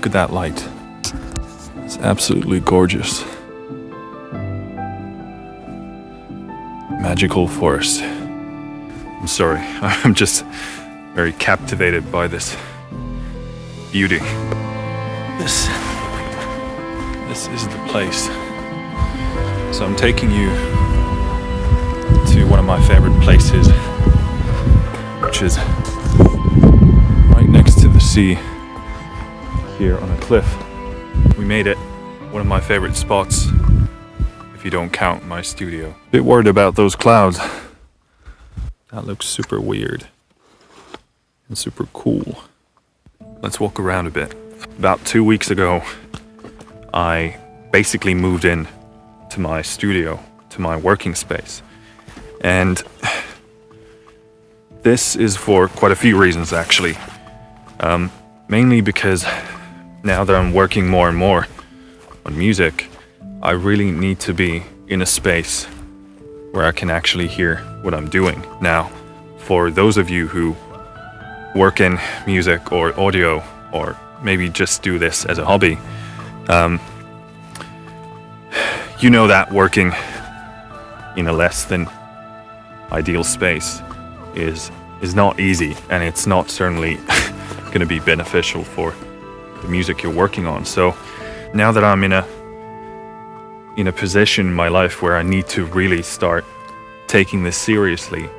at that light. It's absolutely gorgeous. Magical forest. I'm sorry, I'm just very captivated by this beauty. This is the place. So I'm taking you to one of my favorite places, which is right next to the sea here on a cliff. We made it one of my favorite spots, if you don't count my studio. A bit worried about those clouds. That looks super weird and super cool. Let's walk around a bit. About 2 weeks ago, I basically moved in to my studio, to my working space. And this is for quite a few reasons, actually. Mainly because now that I'm working more and more on music, I really need to be in a space where I can actually hear what I'm doing. Now, for those of you who work in music or audio, or maybe just do this as a hobby, you know that working in a less than ideal space is not easy, and it's not certainly going to be beneficial for the music you're working on. So now that I'm in a position in my life where I need to really start taking this seriously,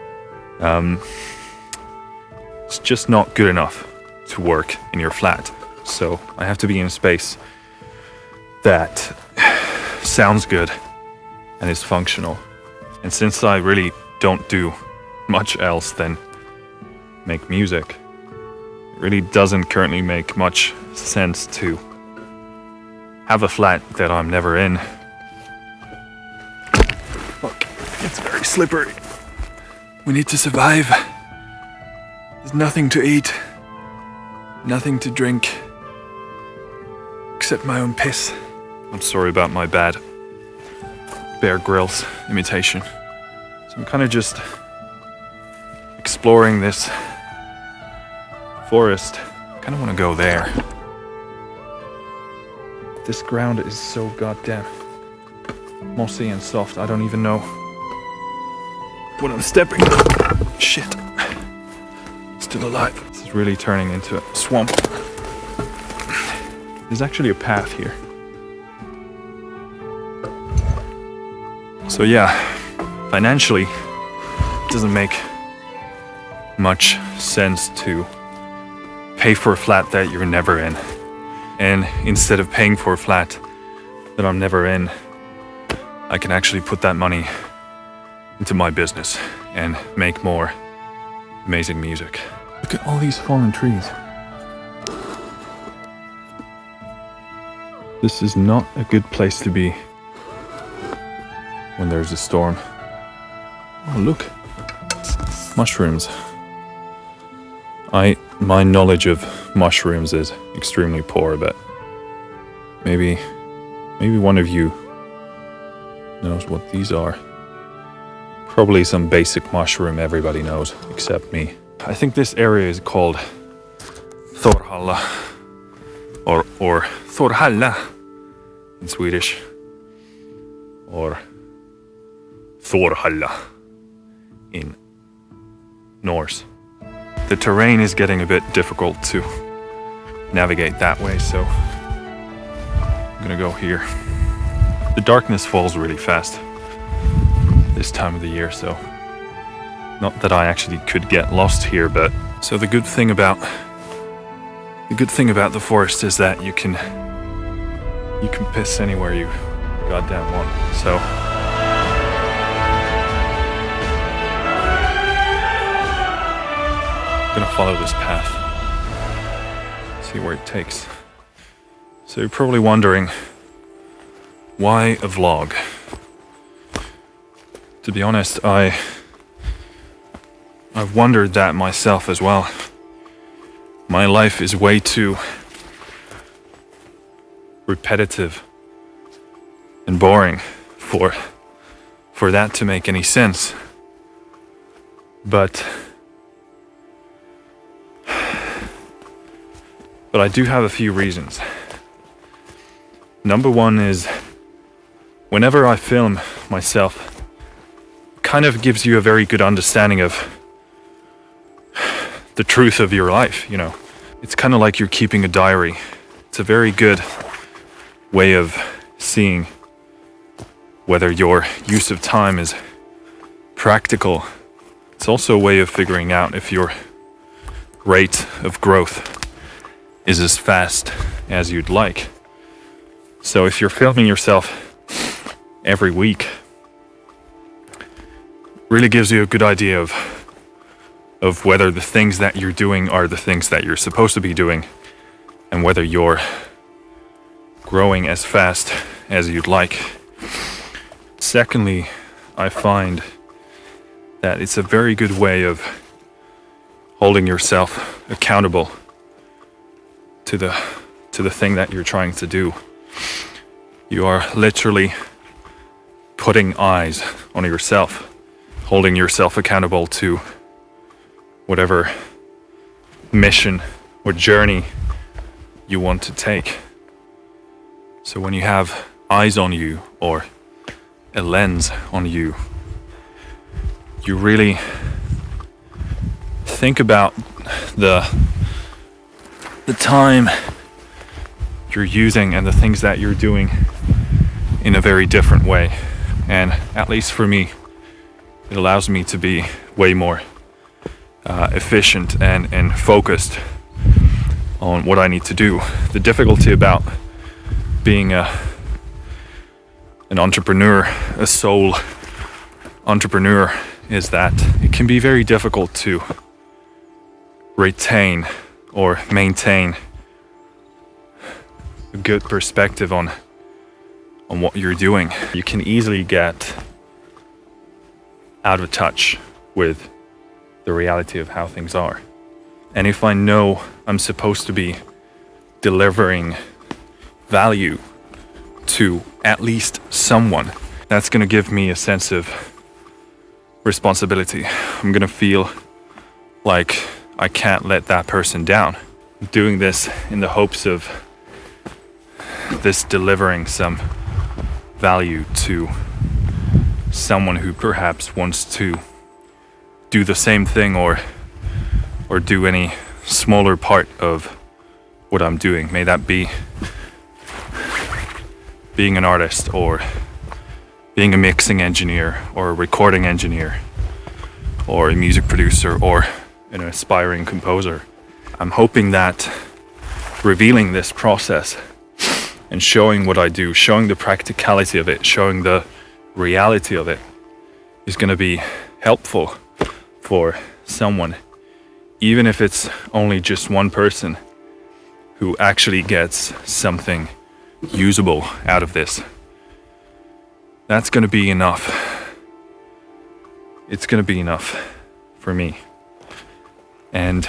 it's just not good enough to work in your flat. So I have to be in a space that sounds good and is functional. And since I really don't do much else than make music, it really doesn't currently make much sense to have a flat that I'm never in. Look, it's very slippery. We need to survive. There's nothing to eat, nothing to drink, except my own piss. I'm sorry about my bad Bear Grylls imitation. So I'm kind of just exploring this forest. I kind of want to go there. This ground is so goddamn mossy and soft. I don't even know what I'm stepping on. Shit. Still alive. This is really turning into a swamp. There's actually a path here. So yeah, financially, it doesn't make much sense to pay for a flat that you're never in. And instead of paying for a flat that I'm never in, I can actually put that money into my business and make more amazing music. Look at all these fallen trees. This is not a good place to be when there's a storm. Oh, look. Mushrooms. My knowledge of mushrooms is extremely poor, but maybe one of you knows what these are. Probably some basic mushroom everybody knows, except me. I think this area is called Thorhalla, or Thorhalla in Swedish, or Thorhalla in Norse. The terrain is getting a bit difficult to navigate that way, so I'm gonna go here. The darkness falls really fast this time of the year, so not that I actually could get lost here, but so the good thing about the forest is that you can piss anywhere you goddamn want. So I'm gonna follow this path, see where it takes. So you're probably wondering, why a vlog? To be honest, I've wondered that myself as well. My life is way too repetitive and boring for that to make any sense. But But I do have a few reasons. Number one is, whenever I film myself, it kind of gives you a very good understanding of the truth of your life, you know. It's kind of like you're keeping a diary. It's a very good way of seeing whether your use of time is practical. It's also a way of figuring out if your rate of growth is as fast as you'd like. So if you're filming yourself every week, really gives you a good idea of whether the things that you're doing are the things that you're supposed to be doing, and whether you're growing as fast as you'd like. Secondly, I find that it's a very good way of holding yourself accountable to the thing that you're trying to do. You are literally putting eyes on yourself, holding yourself accountable to whatever mission or journey you want to take. So when you have eyes on you, or a lens on you, you really think about the time you're using and the things that you're doing in a very different way. And at least for me, it allows me to be way more efficient and focused on what I need to do. The difficulty about being an entrepreneur, a sole entrepreneur, is that it can be very difficult to retain or maintain a good perspective on what you're doing. You can easily get out of touch with the reality of how things are. And if I know I'm supposed to be delivering value to at least someone, that's going to give me a sense of responsibility. I'm going to feel like I can't let that person down. I'm doing this in the hopes of this delivering some value to someone who perhaps wants to do the same thing or do any smaller part of what I'm doing. May that be being an artist, or being a mixing engineer, or a recording engineer, or a music producer, or an aspiring composer. I'm hoping that revealing this process and showing what I do, showing the practicality of it, showing the reality of it, is going to be helpful for someone, even if it's only just one person who actually gets something usable out of this. That's going to be enough. It's going to be enough for me. And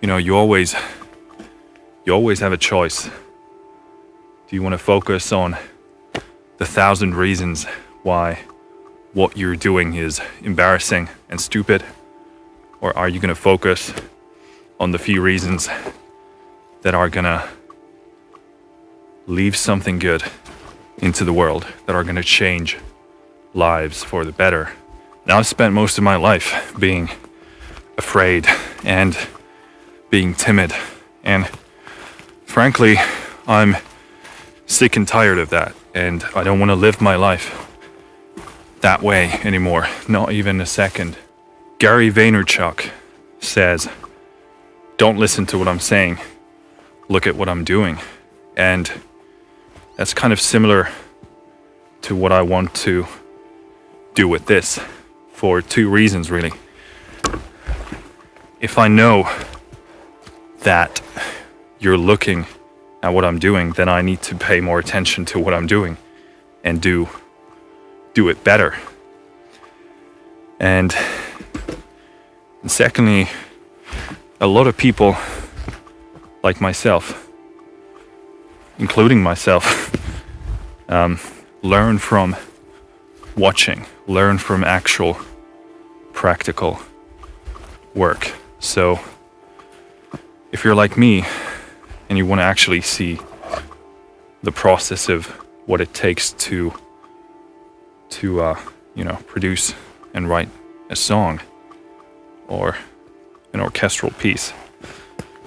you know, you always have a choice. Do you want to focus on the 1,000 reasons why what you're doing is embarrassing and stupid? Or are you going to focus on the few reasons that are going to leave something good into the world, that are going to change lives for the better? Now, I've spent most of my life being afraid and being timid, and frankly, I'm sick and tired of that, and I don't want to live my life that way anymore, not even a second. Gary Vaynerchuk says, don't listen to what I'm saying, look at what I'm doing. And that's kind of similar to what I want to do with this, for two reasons really. If I know that you're looking at what I'm doing, then I need to pay more attention to what I'm doing and do it better. And secondly, a lot of people like myself, including myself, learn from watching, learn from actual practical work. So if you're like me and you want to actually see the process of what it takes to produce and write a song or an orchestral piece,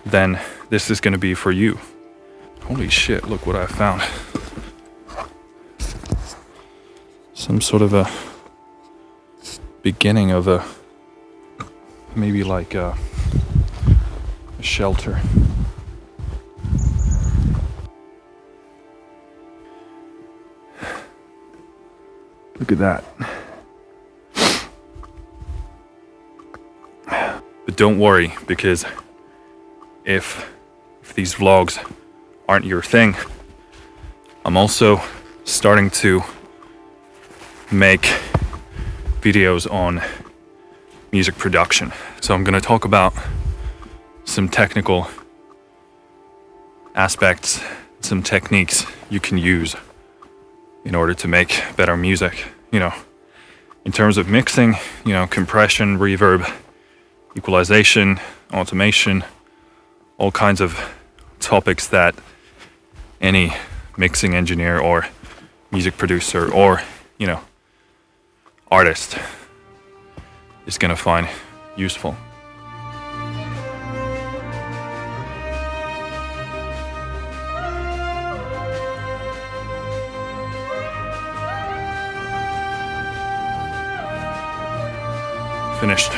then this is going to be for you. Holy shit, look what I found. Some sort of a beginning of maybe like a shelter. Look at that. But don't worry, because if these vlogs aren't your thing, I'm also starting to make videos on music production. So I'm going to talk about some technical aspects, some techniques you can use in order to make better music, in terms of mixing, compression, reverb, equalization, automation, all kinds of topics that any mixing engineer or music producer or, artist is going to find useful. Finished.